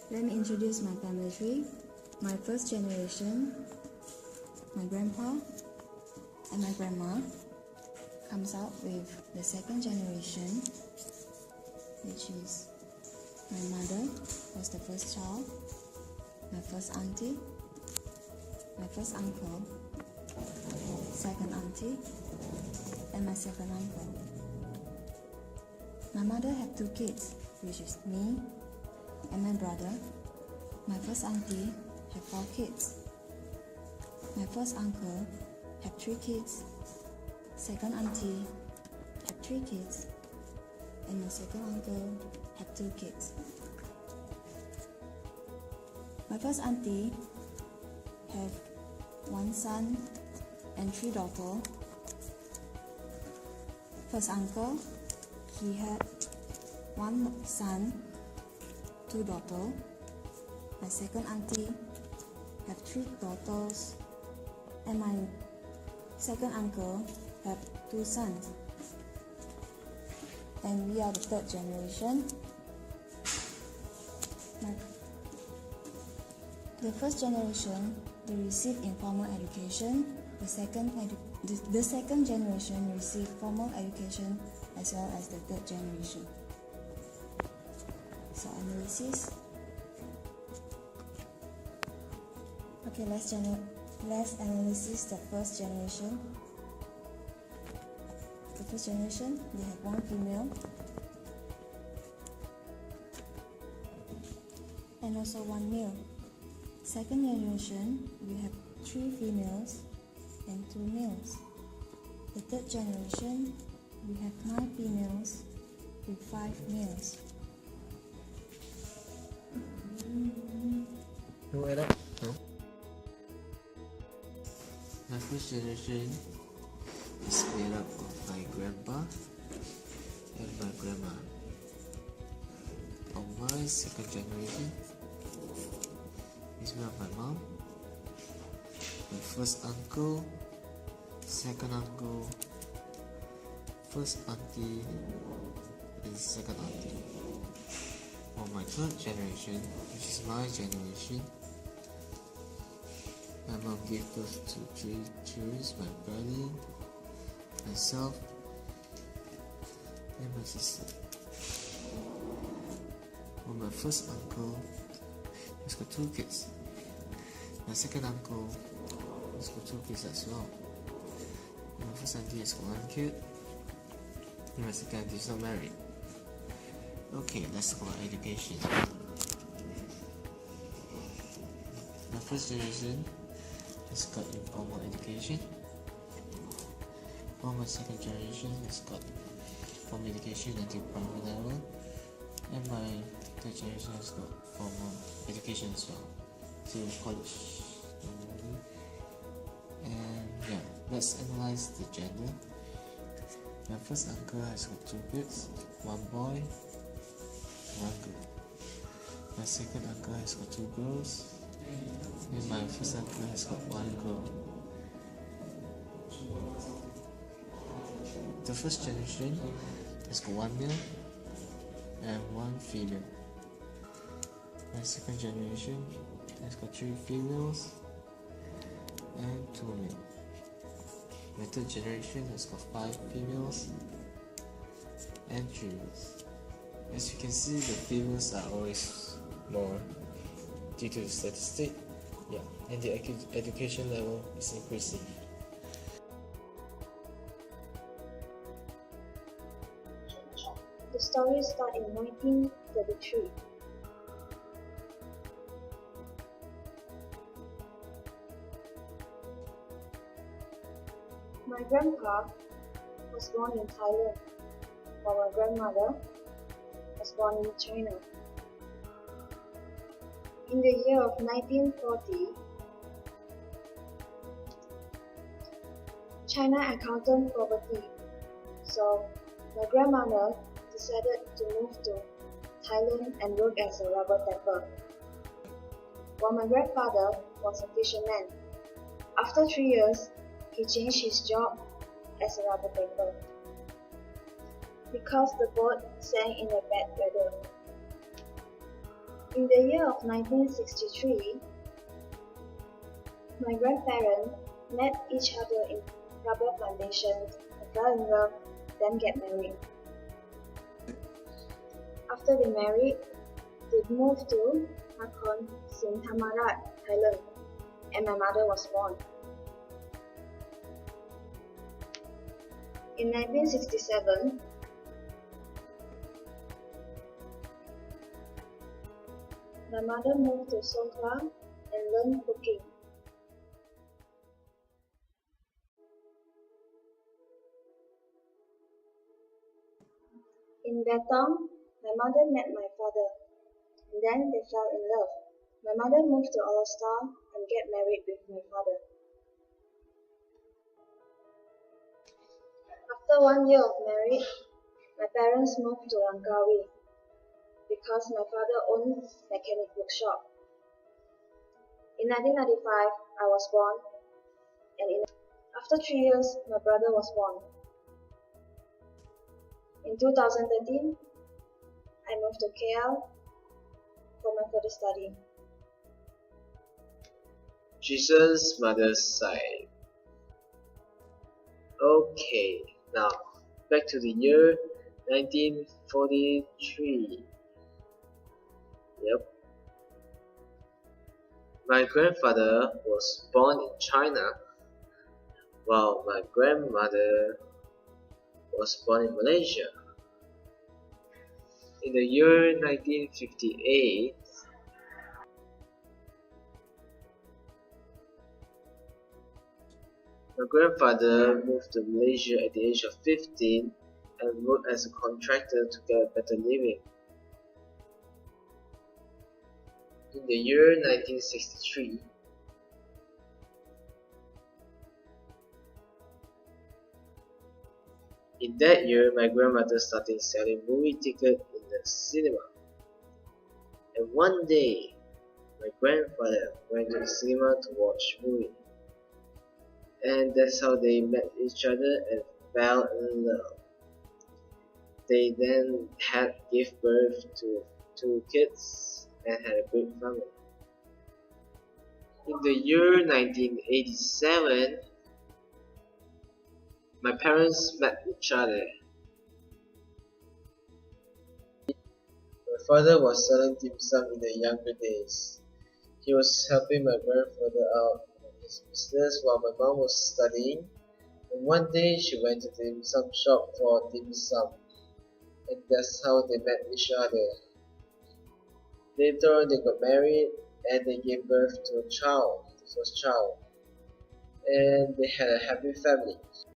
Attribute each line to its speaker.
Speaker 1: Let me introduce my family tree. My first generation, my grandpa and my grandma, comes out with the second generation, which is my mother was the first child, my first auntie, my first uncle, second auntie, and my second uncle. My mother had 2 kids, which is me and my brother. My first auntie had 4 kids. My first uncle had 3 kids. Second auntie had 3 kids. And my second uncle had 2 kids. My first auntie had 1 son and 3 daughters. First uncle, he had 1 son, 2 daughters. My second auntie had 3 daughters, and my second uncle had 2 sons. And we are the 3rd generation. The first generation, they received informal education. The second generation received formal education, as well as the 3rd generation. So analysis. Okay, let's analyze the first generation. The first generation, they have 1 female and also 1 male. Second generation, we have 3 females and 2 males. The 3rd generation, we have 9 females with 5 males.
Speaker 2: No add up? No. My first generation is made up of my grandpa and my grandma. On my second generation is made of my mom, my first uncle, second uncle, first auntie, and second auntie. On my 3rd generation, which is my generation, my mom gave birth to 3 children, my brother, myself, and my sister. On my first uncle, he's got 2 kids. My second uncle has got 2 kids as well. My first auntie has got 1 kid, and my second auntie is not married. Okay, let's talk about education. My first generation has got informal education, while my second generation has got formal education until primary level, and my 3rd generation has got formal education as well, till college. And yeah, let's analyze the gender. My first uncle has got 2 kids, 1 boy, 1 girl. My second uncle has got 2 girls, and my first uncle has got 1 girl. The first generation has got 1 male and 1 female. My second generation has got 3 females and 2 males. My 3rd generation has got 5 females and 3 males. As you can see, the females are always more due to the statistic, and the education level is increasing.
Speaker 3: The story starts in 1933. My grandpa was born in Thailand, while my grandmother was born in China. In the year of 1940, China encountered poverty, so my grandmother decided to move to Thailand and work as a rubber tapper, while my grandfather was a fisherman. After 3 years, he changed his job as a rubber tapper because the boat sank in the bad weather. In the year of 1963, my grandparents met each other in rubber plantations, fell in love, then get married. After they married, they moved to Nakhon Sing Thammarat, Thailand, and my mother was born. In 1967, my mother moved to Songkhla and learned cooking. In Betong, my mother met my father, and then they fell in love. My mother moved to All-Star and get married with my father. After 1 year of marriage, my parents moved to Langkawi because my father owned mechanic workshop. In 1995, I was born, and after 3 years, my brother was born. In 2013, I moved to KL for my further study.
Speaker 4: Jason's mother's side. Okay, now back to the year 1943. Yep. My grandfather was born in China, while my grandmother was born in Malaysia. In the year 1958, my grandfather moved to Malaysia at the age of 15 and worked as a contractor to get a better living. In the year 1963, in that year, my grandmother started selling movie tickets in the cinema. And one day, my grandfather went to the cinema to watch movie. And that's how they met each other and fell in love. They then gave birth to 2 kids and had a great family. In the year 1987, my parents met each other. My father was selling dim sum in the younger days. He was helping my grandfather out in his business while my mom was studying. And one day she went to the dim sum shop for dim sum. And that's how they met each other. Later on they got married and they gave birth to a child, the first child. And they had a happy family.